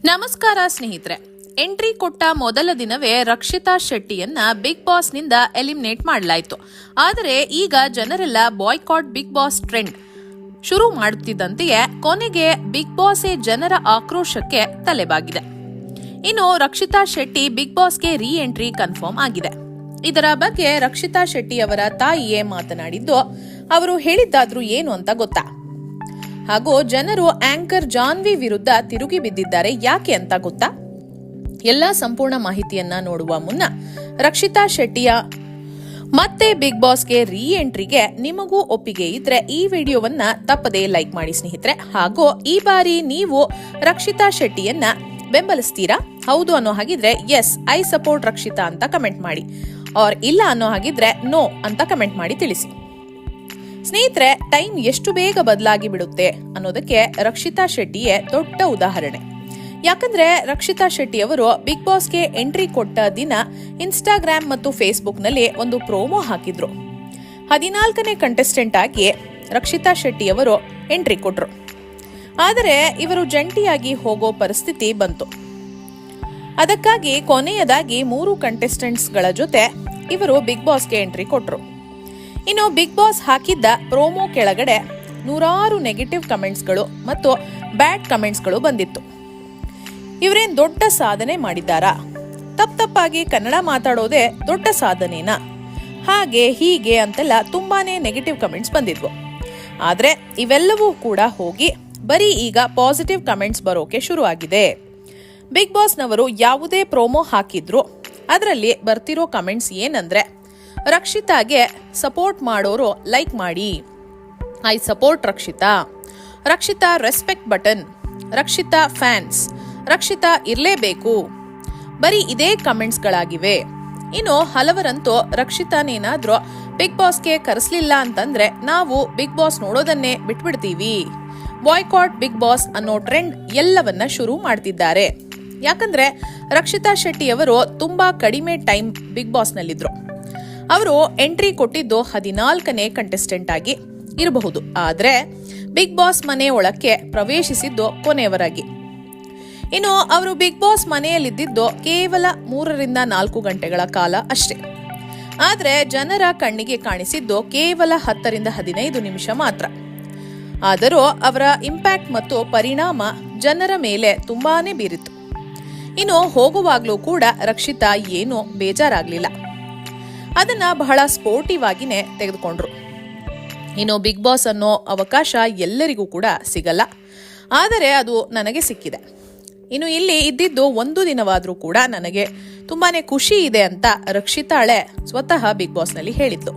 ನಮಸ್ಕಾರ ಸ್ನೇಹಿತರೆ. ಎಂಟ್ರಿ ಕೊಟ್ಟ ಮೊದಲ ದಿನವೇ ರಕ್ಷಿತಾ ಶೆಟ್ಟಿಯನ್ನ ಬಿಗ್ ಬಾಸ್ ನಿಂದ ಎಲಿಮಿನೇಟ್ ಮಾಡಲಾಯಿತು. ಆದರೆ ಈಗ ಜನರೆಲ್ಲ ಬಾಯ್ಕಾಟ್ ಬಿಗ್ ಬಾಸ್ ಟ್ರೆಂಡ್ ಶುರು ಮಾಡುತ್ತಿದ್ದಂತೆಯೇ ಕೊನೆಗೆ ಬಿಗ್ ಬಾಸ್ ಜನರ ಆಕ್ರೋಶಕ್ಕೆ ತಲೆಬಾಗಿದೆ. ಇನ್ನು ರಕ್ಷಿತಾ ಶೆಟ್ಟಿ ಬಿಗ್ ಬಾಸ್ಗೆ ರೀ ಎಂಟ್ರಿ ಕನ್ಫರ್ಮ್ ಆಗಿದೆ. ಇದರ ಬಗ್ಗೆ ರಕ್ಷಿತಾ ಶೆಟ್ಟಿ ಅವರ ತಾಯಿಯೇ ಮಾತನಾಡಿದ್ದು, ಅವರು ಹೇಳಿದ್ದಾದ್ರೂ ಏನು ಅಂತ ಗೊತ್ತಾ? ಹಾಗೂ ಜನರು ಆಂಕರ್ ಜಾನ್ವಿ ವಿರುದ್ಧ ತಿರುಗಿ ಬಿದ್ದಿದ್ದಾರೆ ಯಾಕೆ ಅಂತ ಗೊತ್ತಾ? ಎಲ್ಲಾ ಸಂಪೂರ್ಣ ಮಾಹಿತಿಯನ್ನ ನೋಡುವ ಮುನ್ನ ರಕ್ಷಿತಾ ಶೆಟ್ಟಿಯ ಮತ್ತೆ ಬಿಗ್ ಬಾಸ್ಗೆ ರೀ ಎಂಟ್ರಿಗೆ ನಿಮಗೂ ಒಪ್ಪಿಗೆ ಇದ್ರೆ ಈ ವಿಡಿಯೋವನ್ನ ತಪ್ಪದೇ ಲೈಕ್ ಮಾಡಿ ಸ್ನೇಹಿತರೆ. ಹಾಗೂ ಈ ಬಾರಿ ನೀವು ರಕ್ಷಿತಾ ಶೆಟ್ಟಿಯನ್ನ ಬೆಂಬಲಿಸ್ತೀರಾ? ಹೌದು ಅನ್ನೋ ಹಾಗಿದ್ರೆ ಎಸ್ ಐ ಸಪೋರ್ಟ್ ರಕ್ಷಿತಾ ಅಂತ ಕಮೆಂಟ್ ಮಾಡಿ, ಆರ್ ಇಲ್ಲ ಅನ್ನೋ ಹಾಗಿದ್ರೆ ನೋ ಅಂತ ಕಮೆಂಟ್ ಮಾಡಿ ತಿಳಿಸಿ. ಸ್ನೇಹಿತರೆ, ಟೈಮ್ ಎಷ್ಟು ಬೇಗ ಬದಲಾಗಿ ಬಿಡುತ್ತೆ ಅನ್ನೋದಕ್ಕೆ ರಕ್ಷಿತಾ ಶೆಟ್ಟಿಯೇ ದೊಡ್ಡ ಉದಾಹರಣೆ. ಯಾಕಂದ್ರೆ ರಕ್ಷಿತಾ ಶೆಟ್ಟಿ ಅವರು ಬಿಗ್ ಬಾಸ್ಗೆ ಎಂಟ್ರಿ ಕೊಟ್ಟ ದಿನ ಇನ್ಸ್ಟಾಗ್ರಾಮ್ ಮತ್ತು ಫೇಸ್ಬುಕ್ ನಲ್ಲಿ ಒಂದು ಪ್ರೋಮೋ ಹಾಕಿದ್ರು. 14ನೇ ಕಂಟೆಸ್ಟೆಂಟ್ ಆಗಿ ರಕ್ಷಿತಾ ಶೆಟ್ಟಿ ಅವರು ಎಂಟ್ರಿ ಕೊಟ್ರು. ಆದರೆ ಇವರು ಜಂಟಿಯಾಗಿ ಹೋಗೋ ಪರಿಸ್ಥಿತಿ ಬಂತು. ಅದಕ್ಕಾಗಿ ಕೊನೆಯದಾಗಿ 3 ಕಂಟೆಸ್ಟೆಂಟ್ಸ್ ಗಳ ಜೊತೆ ಇವರು ಬಿಗ್ ಬಾಸ್ಗೆ ಎಂಟ್ರಿ ಕೊಟ್ರು. ಇನ್ನು ಬಿಗ್ ಬಾಸ್ ಹಾಕಿದ್ದ ಪ್ರೋಮೋ ಕೆಳಗಡೆ ನೂರಾರು ನೆಗೆಟಿವ್ ಕಮೆಂಟ್ಸ್ಗಳು ಮತ್ತು ಬ್ಯಾಡ್ ಕಮೆಂಟ್ಸ್ಗಳು ಬಂದಿತ್ತು. ಇವರೇನ್ ದೊಡ್ಡ ಸಾಧನೆ ಮಾಡಿದ್ದಾರಾ? ತಪ್ಪಾಗಿ ಕನ್ನಡ ಮಾತಾಡೋದೇ ದೊಡ್ಡ ಸಾಧನೆನಾ? ಹಾಗೆ ಹೀಗೆ ಅಂತೆಲ್ಲ ತುಂಬಾನೇ ನೆಗೆಟಿವ್ ಕಮೆಂಟ್ಸ್ ಬಂದಿದ್ವು. ಆದ್ರೆ ಇವೆಲ್ಲವೂ ಕೂಡ ಹೋಗಿ ಬರೀ ಈಗ ಪಾಸಿಟಿವ್ ಕಮೆಂಟ್ಸ್ ಬರೋಕೆ ಶುರು ಆಗಿದೆ. ಬಿಗ್ ಬಾಸ್ನವರು ಯಾವುದೇ ಪ್ರೋಮೋ ಹಾಕಿದ್ರು ಅದರಲ್ಲಿ ಬರ್ತಿರೋ ಕಮೆಂಟ್ಸ್ ಏನಂದ್ರೆ, ರಕ್ಷಿತಾಗೆ ಸಪೋರ್ಟ್ ಮಾಡೋರು ಲೈಕ್ ಮಾಡಿ, I support Rakshita, Rakshita respect button, Rakshita fans, Rakshita ಇರ್ಲೇಬೇಕು, ಬರೀ ಇದೇ ಕಮೆಂಟ್ಸ್ಗಳಾಗಿವೆ. ಇನ್ನು ಹಲವರಂತೂ ರಕ್ಷಿತಾನೇನಾದ್ರೂ ಬಿಗ್ ಬಾಸ್ಗೆ ಕರೆಸ್ಲಿಲ್ಲ ಅಂತಂದ್ರೆ ನಾವು ಬಿಗ್ ಬಾಸ್ ನೋಡೋದನ್ನೇ ಬಿಟ್ಬಿಡ್ತೀವಿ, ಬಾಯ್ಕಾಟ್ ಬಿಗ್ ಬಾಸ್ ಅನ್ನೋ ಟ್ರೆಂಡ್ ಎಲ್ಲವನ್ನ ಶುರು ಮಾಡ್ತಿದ್ದಾರೆ. ಯಾಕಂದ್ರೆ ರಕ್ಷಿತಾ ಶೆಟ್ಟಿ ಅವರು ತುಂಬಾ ಕಡಿಮೆ ಟೈಮ್ ಬಿಗ್ ಬಾಸ್ ನಲ್ಲಿದ್ರು. ಅವರು ಎಂಟ್ರಿ ಕೊಟ್ಟಿದ್ದು 14ನೇ ಕಂಟೆಸ್ಟೆಂಟ್ ಆಗಿ ಇರಬಹುದು, ಆದ್ರೆ ಬಿಗ್ ಬಾಸ್ ಮನೆ ಒಳಕ್ಕೆ ಪ್ರವೇಶಿಸಿದ್ದು ಕೊನೆಯವರಾಗಿ. ಇನ್ನು ಅವರು ಬಿಗ್ ಬಾಸ್ ಮನೆಯಲ್ಲಿದ್ದು ಕೇವಲ 3 ರಿಂದ 4 ಗಂಟೆಗಳ ಕಾಲ ಅಷ್ಟೇ. ಆದ್ರೆ ಜನರ ಕಣ್ಣಿಗೆ ಕಾಣಿಸಿದ್ದು ಕೇವಲ 10 ರಿಂದ 15 ನಿಮಿಷ ಮಾತ್ರ. ಆದರೂ ಅವರ ಇಂಪ್ಯಾಕ್ಟ್ ಮತ್ತು ಪರಿಣಾಮ ಜನರ ಮೇಲೆ ತುಂಬಾನೇ ಬೀರಿತು. ಇನ್ನು ಹೋಗುವಾಗ್ಲೂ ಕೂಡ ರಕ್ಷಿತಾ ಏನೂ ಬೇಜಾರಾಗ್ಲಿಲ್ಲ, ಅದನ್ನ ಬಹಳ ಸ್ಪೋರ್ಟಿವ್ ಆಗಿನೇ ತೆಗೆದುಕೊಂಡ್ರು. ಇನ್ನು ಬಿಗ್ ಬಾಸ್ ಅನ್ನೋ ಅವಕಾಶ ಎಲ್ಲರಿಗೂ ಕೂಡ ಸಿಗಲ್ಲ, ಆದರೆ ಅದು ನನಗೆ ಸಿಕ್ಕಿದೆ. ಇನ್ನು ಇಲ್ಲಿ ಇದ್ದಿದ್ದು 1 ದಿನವಾದ್ರೂ ಕೂಡ ನನಗೆ ತುಂಬಾನೇ ಖುಷಿ ಇದೆ ಅಂತ ರಕ್ಷಿತಾಳೆ ಸ್ವತಃ ಬಿಗ್ ಬಾಸ್ ನಲ್ಲಿ ಹೇಳಿದ್ಲು.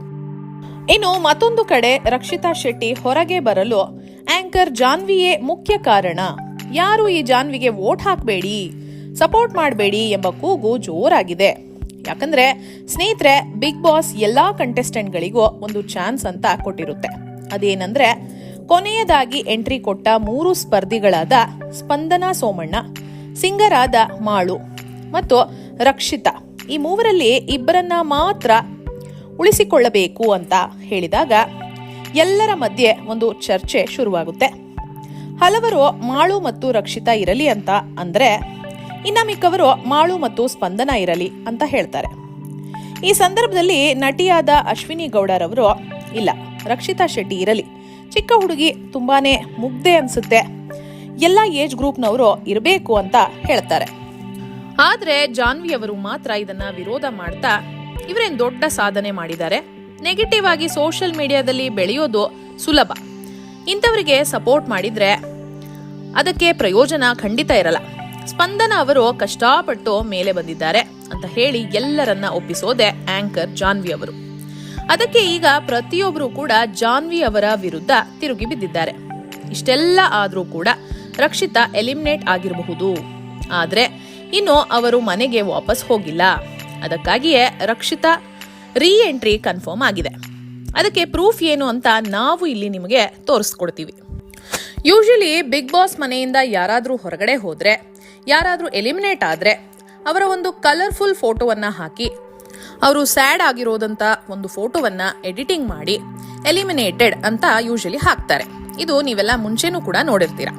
ಇನ್ನು ಮತ್ತೊಂದು ಕಡೆ ರಕ್ಷಿತಾ ಶೆಟ್ಟಿ ಹೊರಗೆ ಬರಲು ಆಂಕರ್ ಜಾನ್ವಿಯೇ ಮುಖ್ಯ ಕಾರಣ, ಯಾರು ಈ ಜಾನ್ವಿಗೆ ವೋಟ್ ಹಾಕಬೇಡಿ, ಸಪೋರ್ಟ್ ಮಾಡಬೇಡಿ ಎಂಬ ಕೂಗು ಜೋರಾಗಿದೆ. ಯಾಕಂದ್ರೆ ಸ್ನೇಹಿತರೆ, ಬಿಗ್ ಬಾಸ್ ಎಲ್ಲಾ ಕಂಟೆಸ್ಟೆಂಟ್ಗಳಿಗೂ ಒಂದು ಚಾನ್ಸ್ ಅಂತ ಕೊಟ್ಟಿರುತ್ತೆ. ಅದೇನಂದ್ರೆ, ಕೊನೆಯದಾಗಿ ಎಂಟ್ರಿ ಕೊಟ್ಟ 3 ಸ್ಪರ್ಧಿಗಳಾದ ಸ್ಪಂದನಾ ಸೋಮಣ್ಣ, ಸಿಂಗರ್ ಆದ ಮಾಳು ಮತ್ತು ರಕ್ಷಿತಾ, ಈ 3ರಲ್ಲಿ ಇಬ್ಬರನ್ನ ಮಾತ್ರ ಉಳಿಸಿಕೊಳ್ಳಬೇಕು ಅಂತ ಹೇಳಿದಾಗ ಎಲ್ಲರ ಮಧ್ಯೆ ಒಂದು ಚರ್ಚೆ ಶುರುವಾಗುತ್ತೆ. ಹಲವರು ಮಾಳು ಮತ್ತು ರಕ್ಷಿತಾ ಇರಲಿ ಅಂತ ಅಂದ್ರೆ, ಇನ್ನ ಮಿಕ್ಕವರು ಮಾಳು ಮತ್ತು ಸ್ಪಂದನ ಇರಲಿ ಅಂತ ಹೇಳ್ತಾರೆ. ಈ ಸಂದರ್ಭದಲ್ಲಿ ನಟಿಯಾದ ಅಶ್ವಿನಿ ಗೌಡರವರು, ಇಲ್ಲ ರಕ್ಷಿತಾ ಶೆಟ್ಟಿ ಇರಲಿ, ಚಿಕ್ಕ ಹುಡುಗಿ, ತುಂಬಾನೇ ಮುಗ್ಧೆ ಅನ್ಸುತ್ತೆ, ಎಲ್ಲಾ ಏಜ್ ಗ್ರೂಪ್ನವರು ಇರಬೇಕು ಅಂತ ಹೇಳ್ತಾರೆ. ಆದ್ರೆ ಜಾನ್ವಿ ಅವರು ಮಾತ್ರ ಇದನ್ನ ವಿರೋಧ ಮಾಡ್ತಾ, ಇವರೇನ್ ದೊಡ್ಡ ಸಾಧನೆ ಮಾಡಿದ್ದಾರೆ, ನೆಗೆಟಿವ್ ಆಗಿ ಸೋಷಿಯಲ್ ಮೀಡಿಯಾದಲ್ಲಿ ಬೆಳೆಯೋದು ಸುಲಭ, ಇಂಥವರಿಗೆ ಸಪೋರ್ಟ್ ಮಾಡಿದ್ರೆ ಅದಕ್ಕೆ ಪ್ರಯೋಜನ ಖಂಡಿತ ಇರಲ್ಲ, ಸ್ಪಂದನ ಅವರು ಕಷ್ಟಪಟ್ಟು ಮೇಲೆ ಬಂದಿದ್ದಾರೆ ಅಂತ ಹೇಳಿ ಎಲ್ಲರನ್ನ ಒಪ್ಪಿಸೋದೆ ಆಂಕರ್ ಜಾನ್ವಿ ಅವರು. ಅದಕ್ಕೆ ಈಗ ಪ್ರತಿಯೊಬ್ಬರು ಕೂಡ ಜಾನ್ವಿ ಅವರ ವಿರುದ್ಧ ತಿರುಗಿ ಬಿದ್ದಿದ್ದಾರೆ. ಇಷ್ಟೆಲ್ಲ ಆದ್ರೂ ಕೂಡ ರಕ್ಷಿತಾ ಎಲಿಮಿನೇಟ್ ಆಗಿರಬಹುದು, ಆದ್ರೆ ಇನ್ನು ಅವರು ಮನೆಗೆ ವಾಪಸ್ ಹೋಗಿಲ್ಲ. ಅದಕ್ಕಾಗಿಯೇ ರಕ್ಷಿತಾ ರೀ ಎಂಟ್ರಿ ಕನ್ಫರ್ಮ್ ಆಗಿದೆ. ಅದಕ್ಕೆ ಪ್ರೂಫ್ ಏನು ಅಂತ ನಾವು ಇಲ್ಲಿ ನಿಮಗೆ ತೋರಿಸ್ಕೊಡ್ತೀವಿ. ಯೂಶಲಿ ಬಿಗ್ ಬಾಸ್ ಮನೆಯಿಂದ ಯಾರಾದ್ರೂ ಹೊರಗಡೆ ಹೋದ್ರೆ, ಯಾರಾದ್ರೂ ಎಲಿಮಿನೇಟ್ ಆದ್ರೆ ಅವರ ಒಂದು ಕಲರ್ಫುಲ್ ಫೋಟೋವನ್ನ ಹಾಕಿ ಅವರು ಸ್ಯಾಡ್ ಆಗಿರೋದಂತ ಒಂದು ಫೋಟೋವನ್ನ ಎಡಿಟಿಂಗ್ ಮಾಡಿ ಎಲಿಮಿನೇಟೆಡ್ ಅಂತ ಯೂಶಲಿ ಹಾಕ್ತಾರೆ. ಇದು ನೀವೆಲ್ಲ ಮುಂಚೆನೂ ಕೂಡ ನೋಡಿರ್ತೀರ.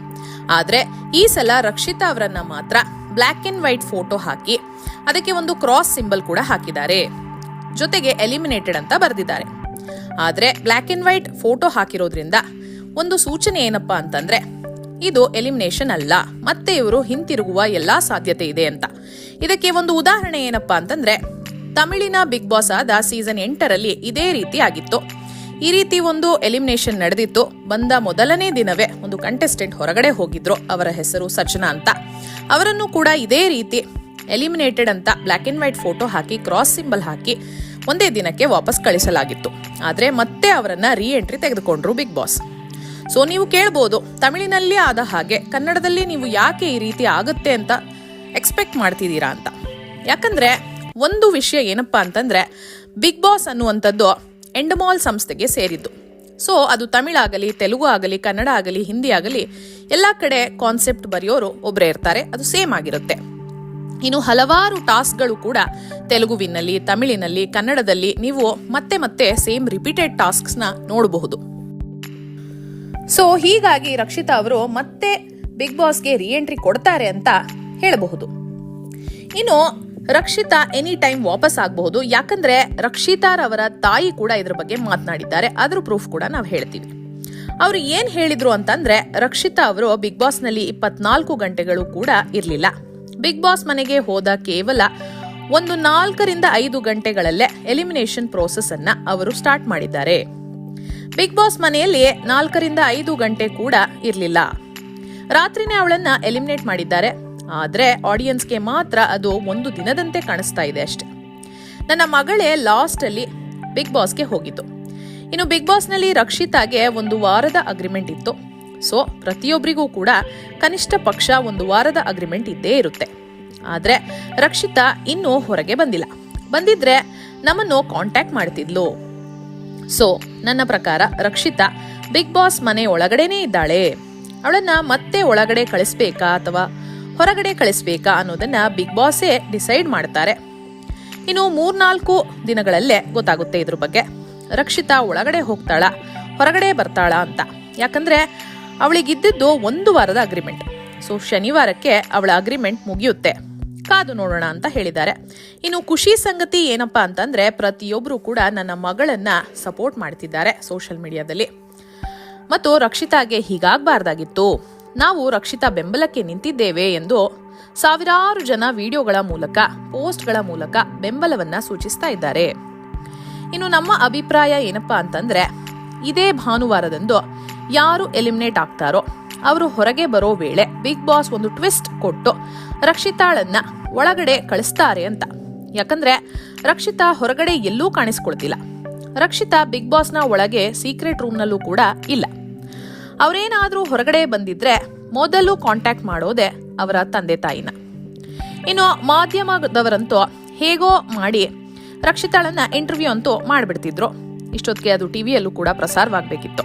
ಆದ್ರೆ ಈ ಸಲ ರಕ್ಷಿತಾ ಅವರನ್ನ ಮಾತ್ರ ಬ್ಲಾಕ್ ಅಂಡ್ ವೈಟ್ ಫೋಟೋ ಹಾಕಿ ಅದಕ್ಕೆ ಒಂದು ಕ್ರಾಸ್ ಸಿಂಬಲ್ ಕೂಡ ಹಾಕಿದ್ದಾರೆ, ಜೊತೆಗೆ ಎಲಿಮಿನೇಟೆಡ್ ಅಂತ ಬರೆದಿದ್ದಾರೆ. ಆದ್ರೆ ಬ್ಲಾಕ್ ಅಂಡ್ ವೈಟ್ ಫೋಟೋ ಹಾಕಿರೋದ್ರಿಂದ ಒಂದು ಸೂಚನೆ ಏನಪ್ಪಾ ಅಂತಂದ್ರೆ ಇದು ಎಲಿಮಿನೇಷನ್ ಅಲ್ಲ, ಮತ್ತೆ ಇವರು ಹಿಂತಿರುಗುವ ಎಲ್ಲಾ ಸಾಧ್ಯತೆ ಇದೆ ಅಂತ. ಇದಕ್ಕೆ ಒಂದು ಉದಾಹರಣೆ ಏನಪ್ಪಾ ಅಂತಂದ್ರೆ ತಮಿಳಿನ ಬಿಗ್ ಬಾಸ್ ಆದ ಸೀಸನ್ 8ರಲ್ಲಿ ಇದೇ ರೀತಿ ಆಗಿತ್ತು. ಈ ರೀತಿ ಒಂದು ಎಲಿಮಿನೇಷನ್ ನಡೆದಿತ್ತು. ಬಂದ ಮೊದಲನೇ ದಿನವೇ ಒಂದು ಕಂಟೆಸ್ಟೆಂಟ್ ಹೊರಗಡೆ ಹೋಗಿದ್ರು, ಅವರ ಹೆಸರು ಸಚನಾ ಅಂತ. ಅವರನ್ನು ಕೂಡ ಇದೇ ರೀತಿ ಎಲಿಮಿನೇಟೆಡ್ ಅಂತ ಬ್ಲಾಕ್ ಅಂಡ್ ವೈಟ್ ಫೋಟೋ ಹಾಕಿ ಕ್ರಾಸ್ ಸಿಂಬಲ್ ಹಾಕಿ ಒಂದೇ ದಿನಕ್ಕೆ ವಾಪಸ್ ಕಳಿಸಲಾಗಿತ್ತು. ಆದ್ರೆ ಮತ್ತೆ ಅವರನ್ನ ರೀ ಎಂಟ್ರಿ ತೆಗೆದುಕೊಂಡ್ರು ಬಿಗ್ ಬಾಸ್. ಸೊ ನೀವು ಕೇಳ್ಬೋದು, ತಮಿಳಿನಲ್ಲಿ ಆದ ಹಾಗೆ ಕನ್ನಡದಲ್ಲಿ ನೀವು ಯಾಕೆ ಈ ರೀತಿ ಆಗುತ್ತೆ ಅಂತ ಎಕ್ಸ್ಪೆಕ್ಟ್ ಮಾಡ್ತಿದ್ದೀರಾ ಅಂತ. ಯಾಕಂದ್ರೆ ಒಂದು ವಿಷಯ ಏನಪ್ಪಾ ಅಂತಂದ್ರೆ ಬಿಗ್ ಬಾಸ್ ಅನ್ನುವಂಥದ್ದು ಎಂಡಮಾಲ್ ಸಂಸ್ಥೆಗೆ ಸೇರಿದ್ದು. ಸೊ ಅದು ತಮಿಳಾಗಲಿ, ತೆಲುಗು ಆಗಲಿ, ಕನ್ನಡ ಆಗಲಿ, ಹಿಂದಿ ಆಗಲಿ ಎಲ್ಲಾ ಕಡೆ ಕಾನ್ಸೆಪ್ಟ್ ಬರೆಯೋರು ಒಬ್ಬರೇ ಇರ್ತಾರೆ, ಅದು ಸೇಮ್ ಆಗಿರುತ್ತೆ. ಇನ್ನು ಹಲವಾರು ಟಾಸ್ಕ್ಗಳು ಕೂಡ ತೆಲುಗುವಿನಲ್ಲಿ, ತಮಿಳಿನಲ್ಲಿ, ಕನ್ನಡದಲ್ಲಿ ನೀವು ಮತ್ತೆ ಮತ್ತೆ ಸೇಮ್ ರಿಪೀಟೆಡ್ ಟಾಸ್ಕ್ಸ್ ನ ನೋಡಬಹುದು. ಸೊ ಹೀಗಾಗಿ ರಕ್ಷಿತಾ ಅವರು ಮತ್ತೆ ಬಿಗ್ ಬಾಸ್ಗೆ ರೀ ಎಂಟ್ರಿ ಕೊಡ್ತಾರೆ ಅಂತ ಹೇಳಬಹುದು. ಇನ್ನು ರಕ್ಷಿತಾ ಎನಿ ಟೈಮ್ ವಾಪಸ್ ಆಗಬಹುದು. ಯಾಕಂದ್ರೆ ರಕ್ಷಿತಾರವರ ತಾಯಿ ಕೂಡ ಇದ್ರ ಬಗ್ಗೆ ಮಾತನಾಡಿದ್ದಾರೆ. ಅದ್ರ ಪ್ರೂಫ್ ಕೂಡ ನಾವು ಹೇಳ್ತೀವಿ. ಅವ್ರು ಏನ್ ಹೇಳಿದ್ರು ಅಂತಂದ್ರೆ ರಕ್ಷಿತಾ ಅವರು ಬಿಗ್ ಬಾಸ್ ನಲ್ಲಿ 24 ಗಂಟೆಗಳು ಕೂಡ ಇರ್ಲಿಲ್ಲ. ಬಿಗ್ ಬಾಸ್ ಮನೆಗೆ ಹೋದ ಕೇವಲ ಒಂದು 4 ರಿಂದ 5 ಗಂಟೆಗಳಲ್ಲೇ ಎಲಿಮಿನೇಷನ್ ಪ್ರೋಸೆಸ್ ಅನ್ನ ಅವರು ಸ್ಟಾರ್ಟ್ ಮಾಡಿದ್ದಾರೆ. ಬಿಗ್ ಬಾಸ್ ಮನೆಯಲ್ಲಿ 4 ರಿಂದ 5 ಗಂಟೆ ಕೂಡ ಇರ್ಲಿಲ್ಲ. ರಾತ್ರಿನೇ ಅವಳನ್ನ ಎಲಿಮಿನೇಟ್ ಮಾಡಿದ್ದಾರೆ. ಆದ್ರೆ ಆಡಿಯನ್ಸ್ಗೆ ಮಾತ್ರ ಅದು ಒಂದು ದಿನದಂತೆ ಕಾಣಿಸ್ತಾ ಇದೆ ಅಷ್ಟೇ. ನನ್ನ ಮಗಳೇ ಲಾಸ್ಟ್ ಅಲ್ಲಿ ಬಿಗ್ ಬಾಸ್ಗೆ ಹೋಗಿತ್ತು. ಇನ್ನು ಬಿಗ್ ಬಾಸ್ ನಲ್ಲಿ ರಕ್ಷಿತಾಗೆ 1 ವಾರದ ಅಗ್ರಿಮೆಂಟ್ ಇತ್ತು. ಸೊ ಪ್ರತಿಯೊಬ್ಬರಿಗೂ ಕೂಡ ಕನಿಷ್ಠ ಪಕ್ಷ 1 ವಾರದ ಅಗ್ರಿಮೆಂಟ್ ಇದ್ದೇ ಇರುತ್ತೆ. ಆದ್ರೆ ರಕ್ಷಿತಾ ಇನ್ನೂ ಹೊರಗೆ ಬಂದಿಲ್ಲ. ಬಂದಿದ್ರೆ ನಮ್ಮನ್ನು ಕಾಂಟ್ಯಾಕ್ಟ್ ಮಾಡ್ತಿದ್ಲು. ಸೊ ನನ್ನ ಪ್ರಕಾರ ರಕ್ಷಿತಾ ಬಿಗ್ ಬಾಸ್ ಮನೆ ಒಳಗಡೆನೇ ಇದ್ದಾಳೆ. ಅವಳನ್ನ ಮತ್ತೆ ಒಳಗಡೆ ಕಳಿಸ್ಬೇಕಾ ಅಥವಾ ಹೊರಗಡೆ ಕಳಿಸ್ಬೇಕಾ ಅನ್ನೋದನ್ನ ಬಿಗ್ ಬಾಸೇ ಡಿಸೈಡ್ ಮಾಡ್ತಾರೆ. ಇನ್ನು 3-4 ದಿನಗಳಲ್ಲೇ ಗೊತ್ತಾಗುತ್ತೆ ಇದ್ರ ಬಗ್ಗೆ. ರಕ್ಷಿತಾ ಒಳಗಡೆ ಹೋಗ್ತಾಳ, ಹೊರಗಡೆ ಬರ್ತಾಳ ಅಂತ. ಯಾಕಂದ್ರೆ ಅವಳಿಗಿದ್ದಿದ್ದು 1 ವಾರದ ಅಗ್ರಿಮೆಂಟ್. ಸೊ ಶನಿವಾರಕ್ಕೆ ಅವಳ ಅಗ್ರಿಮೆಂಟ್ ಮುಗಿಯುತ್ತೆ, ಕಾದು ನೋಡೋಣ ಅಂತ ಹೇಳಿದ್ದಾರೆ. ಇನ್ನು ಖುಷಿ ಸಂಗತಿ ಏನಪ್ಪಾ ಅಂತಂದ್ರೆ ಪ್ರತಿಯೊಬ್ರು ಕೂಡ ನನ್ನ ಮಗಳನ್ನ ಸಪೋರ್ಟ್ ಮಾಡ್ತಿದ್ದಾರೆ ಸೋಷಿಯಲ್ ಮೀಡಿಯಾದಲ್ಲಿ. ಮತ್ತು ರಕ್ಷಿತಾಗೆ ಹೀಗಾಗಬಾರ್ದಾಗಿತ್ತು, ನಾವು ರಕ್ಷಿತಾ ಬೆಂಬಲಕ್ಕೆ ನಿಂತಿದ್ದೇವೆ ಎಂದು ಸಾವಿರಾರು ಜನ ವಿಡಿಯೋಗಳ ಮೂಲಕ, ಪೋಸ್ಟ್ಗಳ ಮೂಲಕ ಬೆಂಬಲವನ್ನ ಸೂಚಿಸ್ತಾ ಇದ್ದಾರೆ. ಇನ್ನು ನಮ್ಮ ಅಭಿಪ್ರಾಯ ಏನಪ್ಪಾ ಅಂತಂದ್ರೆ ಇದೇ ಭಾನುವಾರದಂದು ಯಾರು ಎಲಿಮಿನೇಟ್ ಆಗ್ತಾರೋ ಅವರು ಹೊರಗೆ ಬರೋ ವೇಳೆ ಬಿಗ್ ಬಾಸ್ ಒಂದು ಟ್ವಿಸ್ಟ್ ಕೊಟ್ಟು ರಕ್ಷಿತಾಳನ್ನ ಒಳಗಡೆ ಕಳಿಸ್ತಾರೆ ಅಂತ. ಯಾಕಂದ್ರೆ ರಕ್ಷಿತಾ ಹೊರಗಡೆ ಎಲ್ಲೂ ಕಾಣಿಸ್ಕೊಳ್ತಿಲ್ಲ. ರಕ್ಷಿತಾ ಬಿಗ್ ಬಾಸ್ನ ಒಳಗೆ ಸೀಕ್ರೆಟ್ ರೂಮ್ನಲ್ಲೂ ಕೂಡ ಇಲ್ಲ. ಅವರೇನಾದ್ರೂ ಹೊರಗಡೆ ಬಂದಿದ್ರೆ ಮೊದಲು ಕಾಂಟ್ಯಾಕ್ಟ್ ಮಾಡೋದೆ ಅವರ ತಂದೆ ತಾಯಿನ. ಇನ್ನು ಮಾಧ್ಯಮದವರಂತೂ ಹೇಗೋ ಮಾಡಿ ರಕ್ಷಿತಾಳನ್ನ ಇಂಟರ್ವ್ಯೂ ಅಂತೂ ಮಾಡ್ಬಿಡ್ತಿದ್ರು. ಇಷ್ಟೊತ್ತಿಗೆ ಅದು ಟಿವಿಯಲ್ಲೂ ಕೂಡ ಪ್ರಸಾರವಾಗಬೇಕಿತ್ತು.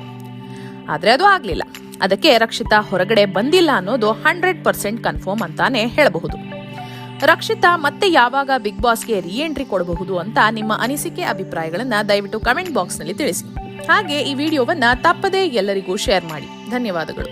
ಆದ್ರೆ ಅದು ಆಗ್ಲಿಲ್ಲ. ಅದಕ್ಕೆ ರಕ್ಷಿತಾ ಹೊರಗಡೆ ಬಂದಿಲ್ಲ ಅನ್ನೋದು 100% ಕನ್ಫರ್ಮ್ ಅಂತಾನೆ ಹೇಳಬಹುದು. ರಕ್ಷಿತಾ ಮತ್ತೆ ಯಾವಾಗ ಬಿಗ್ ಬಾಸ್ಗೆ ರೀ ಎಂಟ್ರಿ ಕೊಡಬಹುದು ಅಂತ ನಿಮ್ಮ ಅನಿಸಿಕೆ, ಅಭಿಪ್ರಾಯಗಳನ್ನ ದಯವಿಟ್ಟು ಕಮೆಂಟ್ ಬಾಕ್ಸ್ ನಲ್ಲಿ ತಿಳಿಸಿ. ಹಾಗೆ ಈ ವಿಡಿಯೋವನ್ನ ತಪ್ಪದೇ ಎಲ್ಲರಿಗೂ ಶೇರ್ ಮಾಡಿ. ಧನ್ಯವಾದಗಳು.